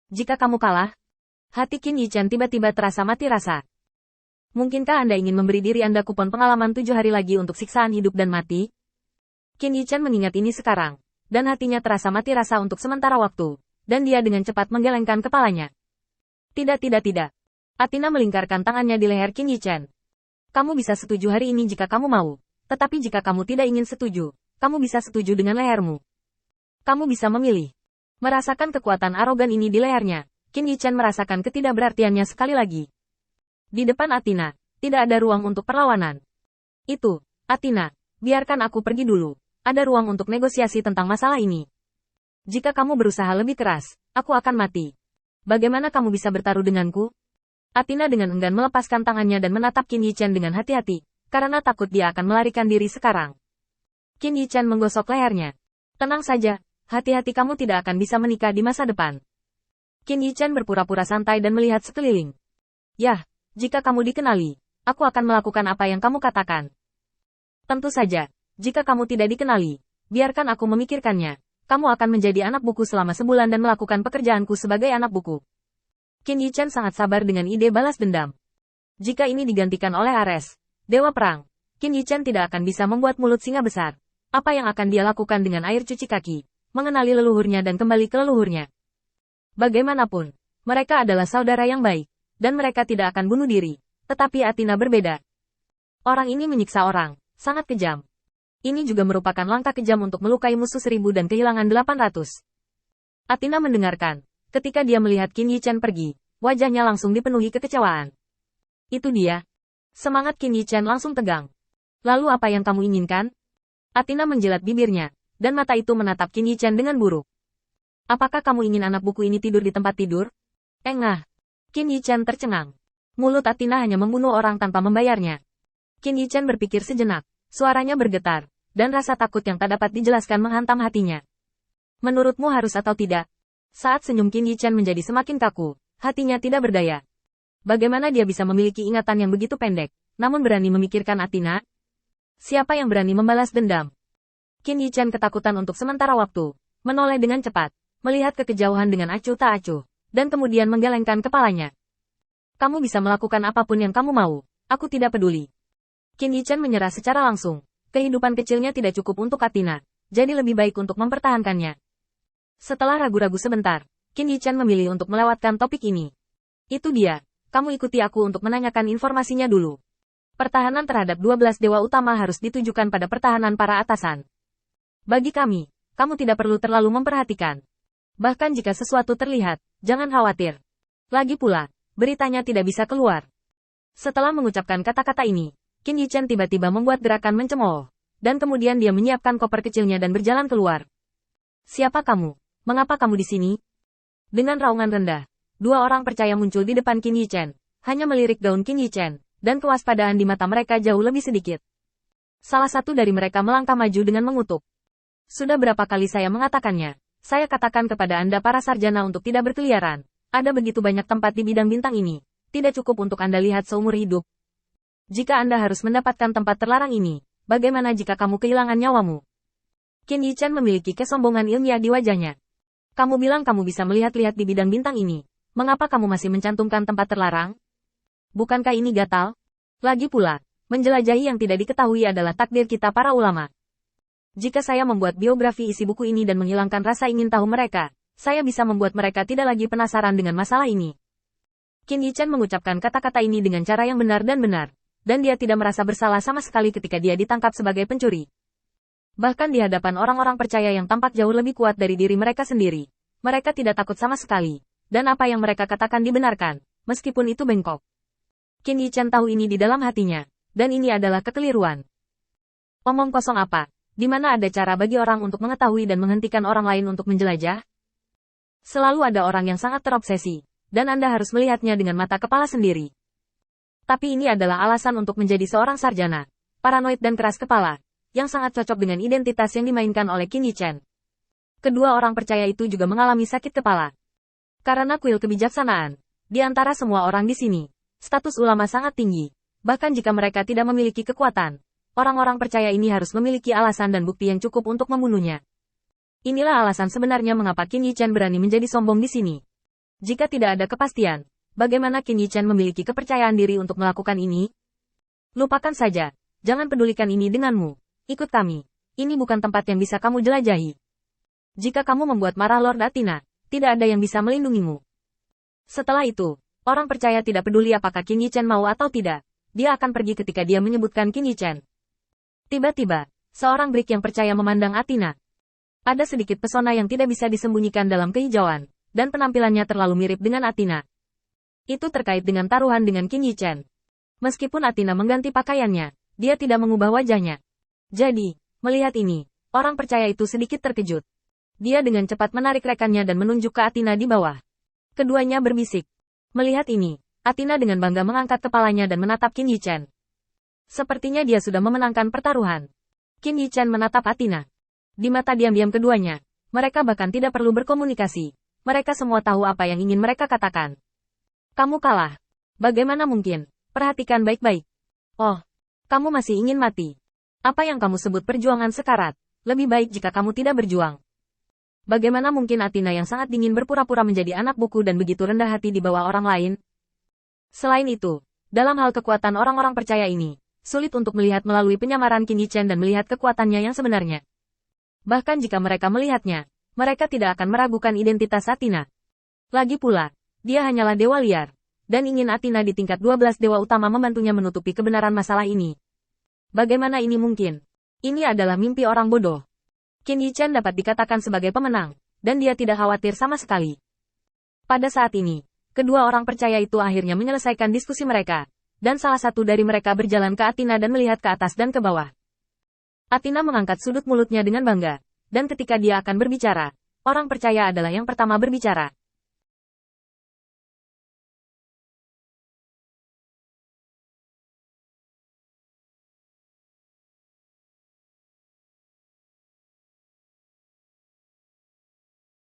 Jika kamu kalah, hati Qin Yichen tiba-tiba terasa mati rasa. Mungkinkah Anda ingin memberi diri Anda kupon pengalaman 7 hari lagi untuk siksaan hidup dan mati? Qin Yichen mengingat ini sekarang, dan hatinya terasa mati rasa untuk sementara waktu, dan dia dengan cepat menggelengkan kepalanya. Tidak. Athena melingkarkan tangannya di leher Qin Yichen. Kamu bisa setuju hari ini jika kamu mau, tetapi jika kamu tidak ingin setuju, kamu bisa setuju dengan lehermu. Kamu bisa memilih. Merasakan kekuatan arogan ini di lehernya, Qin Yichen merasakan ketidakberartiannya sekali lagi. Di depan Athena, tidak ada ruang untuk perlawanan. Itu, Athena, biarkan aku pergi dulu. Ada ruang untuk negosiasi tentang masalah ini. Jika kamu berusaha lebih keras, aku akan mati. Bagaimana kamu bisa bertaruh denganku? Athena dengan enggan melepaskan tangannya dan menatap Qin Yichen dengan hati-hati, karena takut dia akan melarikan diri sekarang. Qin Yichen menggosok lehernya. Tenang saja, hati-hati kamu tidak akan bisa menikah di masa depan. Qin Yichen berpura-pura santai dan melihat sekeliling. Yah, jika kamu dikenali, aku akan melakukan apa yang kamu katakan. Tentu saja, jika kamu tidak dikenali, biarkan aku memikirkannya. Kamu akan menjadi anak buku selama sebulan dan melakukan pekerjaanku sebagai anak buku. Qin Yichen sangat sabar dengan ide balas dendam. Jika ini digantikan oleh Ares, Dewa Perang, Qin Yichen tidak akan bisa membuat mulut singa besar. Apa yang akan dia lakukan dengan air cuci kaki, mengenali leluhurnya dan kembali ke leluhurnya. Bagaimanapun, mereka adalah saudara yang baik, dan mereka tidak akan bunuh diri. Tetapi Athena berbeda. Orang ini menyiksa orang, sangat kejam. Ini juga merupakan langkah kejam untuk melukai musuh 1000 dan kehilangan 800. Athena mendengarkan. Ketika dia melihat Qin Yichen pergi, wajahnya langsung dipenuhi kekecewaan. Itu dia. Semangat Qin Yichen langsung tegang. Lalu apa yang kamu inginkan? Athena menjilat bibirnya, dan mata itu menatap Qin Yichen dengan buruk. Apakah kamu ingin anak buku ini tidur di tempat tidur? Engah. Qin Yichen tercengang. Mulut Athena hanya membunuh orang tanpa membayarnya. Qin Yichen berpikir sejenak, suaranya bergetar, dan rasa takut yang tak dapat dijelaskan menghantam hatinya. Menurutmu harus atau tidak? Saat senyum Qin Yichen menjadi semakin kaku, hatinya tidak berdaya. Bagaimana dia bisa memiliki ingatan yang begitu pendek, namun berani memikirkan Athena? Siapa yang berani membalas dendam? Qin Yichen ketakutan untuk sementara waktu, menoleh dengan cepat, melihat ke kejauhan dengan acuh tak acuh, dan kemudian menggelengkan kepalanya. Kamu bisa melakukan apapun yang kamu mau, aku tidak peduli. Qin Yichen menyerah secara langsung. Kehidupan kecilnya tidak cukup untuk Athena, jadi lebih baik untuk mempertahankannya. Setelah ragu-ragu sebentar, Qin Yichen memilih untuk melewatkan topik ini. Itu dia, kamu ikuti aku untuk menanyakan informasinya dulu. Pertahanan terhadap 12 dewa utama harus ditujukan pada pertahanan para atasan. Bagi kami, kamu tidak perlu terlalu memperhatikan. Bahkan jika sesuatu terlihat, jangan khawatir. Lagi pula, beritanya tidak bisa keluar. Setelah mengucapkan kata-kata ini, Qin Yichen tiba-tiba membuat gerakan mencemooh, dan kemudian dia menyiapkan koper kecilnya dan berjalan keluar. Siapa kamu? Mengapa kamu di sini? Dengan raungan rendah, 2 orang percaya muncul di depan Qin Yichen, hanya melirik gaun Qin Yichen, dan kewaspadaan di mata mereka jauh lebih sedikit. Salah satu dari mereka melangkah maju dengan mengutuk. Sudah berapa kali saya mengatakannya? Saya katakan kepada Anda para sarjana untuk tidak berkeliaran. Ada begitu banyak tempat di bidang bintang ini. Tidak cukup untuk Anda lihat seumur hidup. Jika Anda harus mendapatkan tempat terlarang ini, bagaimana jika kamu kehilangan nyawamu? Qin Yichen memiliki kesombongan ilmiah di wajahnya. Kamu bilang kamu bisa melihat-lihat di bidang bintang ini. Mengapa kamu masih mencantumkan tempat terlarang? Bukankah ini gatal? Lagi pula, menjelajahi yang tidak diketahui adalah takdir kita para ulama. Jika saya membuat biografi isi buku ini dan menghilangkan rasa ingin tahu mereka, saya bisa membuat mereka tidak lagi penasaran dengan masalah ini. Qin Yichen mengucapkan kata-kata ini dengan cara yang benar, dan dia tidak merasa bersalah sama sekali ketika dia ditangkap sebagai pencuri. Bahkan di hadapan orang-orang percaya yang tampak jauh lebih kuat dari diri mereka sendiri, mereka tidak takut sama sekali, dan apa yang mereka katakan dibenarkan, meskipun itu bengkok. Qin Yichen tahu ini di dalam hatinya, dan ini adalah kekeliruan. Omong kosong apa? Di mana ada cara bagi orang untuk mengetahui dan menghentikan orang lain untuk menjelajah? Selalu ada orang yang sangat terobsesi, dan Anda harus melihatnya dengan mata kepala sendiri. Tapi ini adalah alasan untuk menjadi seorang sarjana, paranoid dan keras kepala, yang sangat cocok dengan identitas yang dimainkan oleh Qin Yichen. Kedua orang percaya itu juga mengalami sakit kepala. Karena kuil kebijaksanaan, di antara semua orang di sini, status ulama sangat tinggi, bahkan jika mereka tidak memiliki kekuatan. Orang-orang percaya ini harus memiliki alasan dan bukti yang cukup untuk membunuhnya. Inilah alasan sebenarnya mengapa Qin Yichen berani menjadi sombong di sini. Jika tidak ada kepastian, bagaimana Qin Yichan memiliki kepercayaan diri untuk melakukan ini? Lupakan saja. Jangan pedulikan ini denganmu. Ikut kami. Ini bukan tempat yang bisa kamu jelajahi. Jika kamu membuat marah Lord Athena, tidak ada yang bisa melindungimu. Setelah itu, orang percaya tidak peduli apakah Qin Yichan mau atau tidak. Dia akan pergi ketika dia menyebutkan Qin Yichan. Tiba-tiba, seorang Brick yang percaya memandang Athena. Ada sedikit pesona yang tidak bisa disembunyikan dalam kehijauan, dan penampilannya terlalu mirip dengan Athena. Itu terkait dengan taruhan dengan Qin Yichan. Meskipun Athena mengganti pakaiannya, dia tidak mengubah wajahnya. Jadi, melihat ini, orang percaya itu sedikit terkejut. Dia dengan cepat menarik rekannya dan menunjuk ke Athena di bawah. Keduanya berbisik. Melihat ini, Athena dengan bangga mengangkat kepalanya dan menatap Qin Yichan. Sepertinya dia sudah memenangkan pertaruhan. Qin Yichan menatap Athena. Di mata diam-diam keduanya, mereka bahkan tidak perlu berkomunikasi. Mereka semua tahu apa yang ingin mereka katakan. Kamu kalah. Bagaimana mungkin? Perhatikan baik-baik. Oh, kamu masih ingin mati. Apa yang kamu sebut perjuangan sekarat? Lebih baik jika kamu tidak berjuang. Bagaimana mungkin Athena yang sangat dingin berpura-pura menjadi anak buku dan begitu rendah hati di bawah orang lain? Selain itu, dalam hal kekuatan orang-orang percaya ini, sulit untuk melihat melalui penyamaran Qin Yichan dan melihat kekuatannya yang sebenarnya. Bahkan jika mereka melihatnya, mereka tidak akan meragukan identitas Athena. Lagi pula, dia hanyalah dewa liar, dan ingin Athena di tingkat 12 dewa utama membantunya menutupi kebenaran masalah ini. Bagaimana ini mungkin? Ini adalah mimpi orang bodoh. Qin Yichan dapat dikatakan sebagai pemenang, dan dia tidak khawatir sama sekali. Pada saat ini, kedua orang percaya itu akhirnya menyelesaikan diskusi mereka, dan salah satu dari mereka berjalan ke Athena dan melihat ke atas dan ke bawah. Athena mengangkat sudut mulutnya dengan bangga, dan ketika dia akan berbicara, orang percaya adalah yang pertama berbicara.